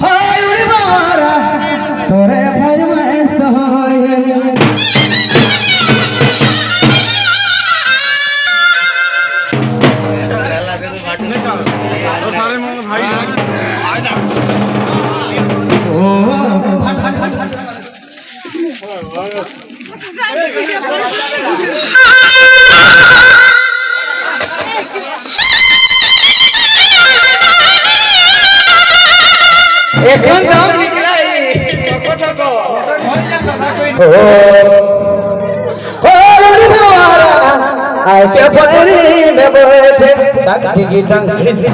हाय उड़ी बाबा तोरे फरमाइश तो होए এখন দাম নিকলাই চকো চকো ওরে বাবা আকে পরি মে बैठे साथी की टंगड़ी से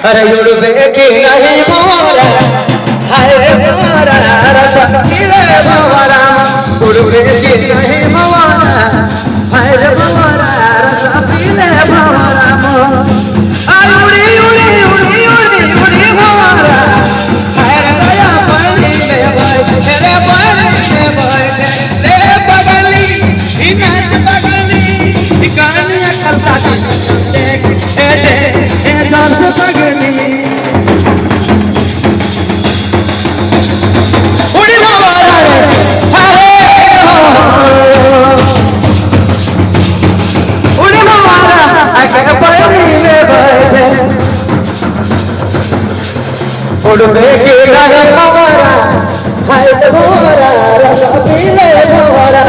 अरे उड़बे की नहीं मोरा हाय मोरा रसती रे मोरा उड़बे की नहीं मोरा हाय मोरा रसती रे मोरा उड़ी उड़ी उड़ी उड़ी उड़ी मोरा हाय राया पानी में बैठे रे पानी में बैठे ले बगली इनाच बगली कानी करता देख ए जान बगली उड़ी बाबा रे उड़ी बाबा आके पानी में बैठे उड़बे की नहीं मोरा हाय मोरा रस पीले मोरा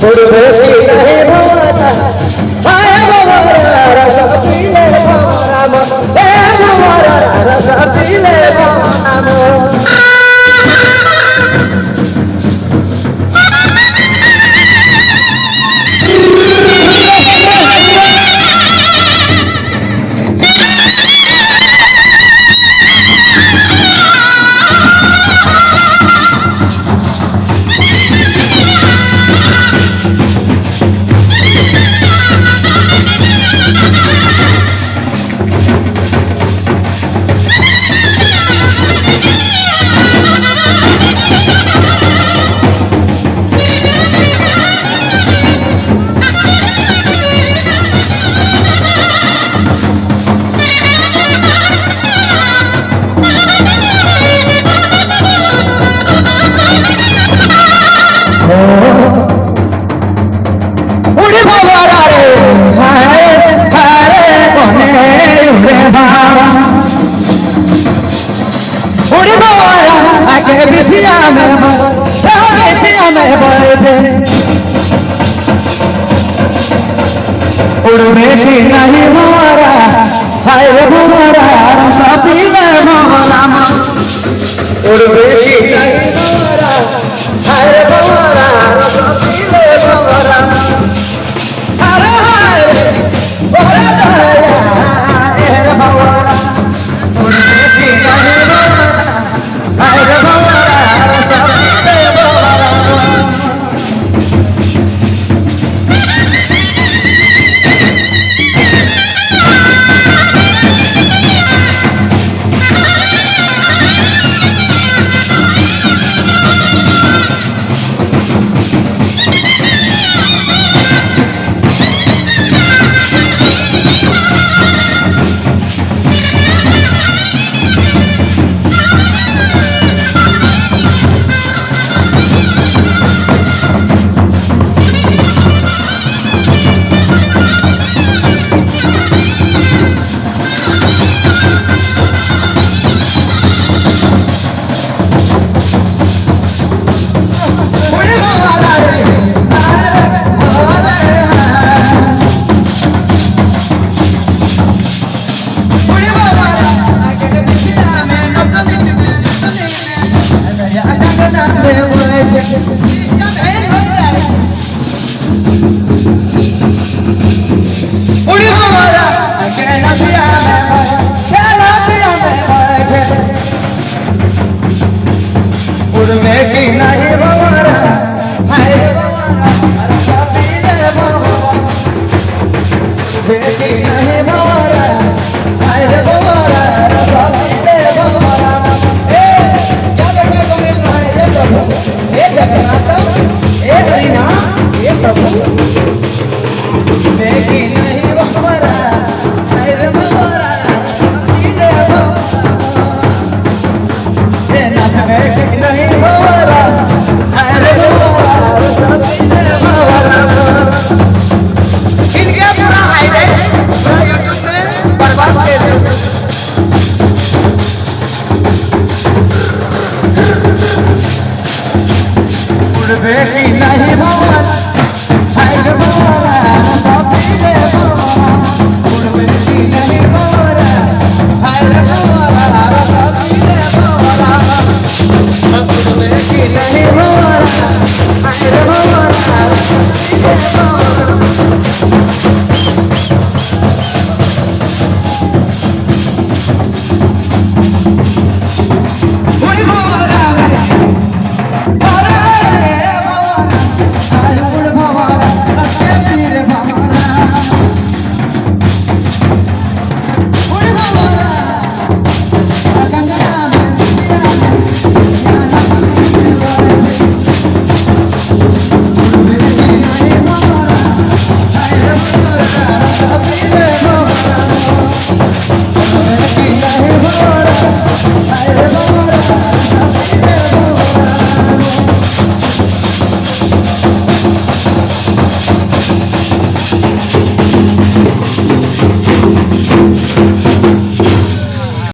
उड़बे की नहीं मोरा हाय मोरा रस पीले मोरा ए मोरा रस पीले मोरा उड़ी बाबा रे हाय हाय कोने उड़े बाबा उड़ी बाबा आके बिछिया में बैठे उड़ने की नहीं मोरा हाय मोरा सपीले मोरा उड़ने की नहीं मोरा हाय मोरा सपीले मोरा अरे हाय मोरा ए मोरा उड़ने की नहीं मोरा हाय मोरा सपीले मोरा उड़ने की नहीं मोरा हाय बेटी नहीं मोरा हाय मोरा सपीले मोरा ए क्या देखने को मिल रहा है ये जगन्नाथ देखी नहीं मोहब्बत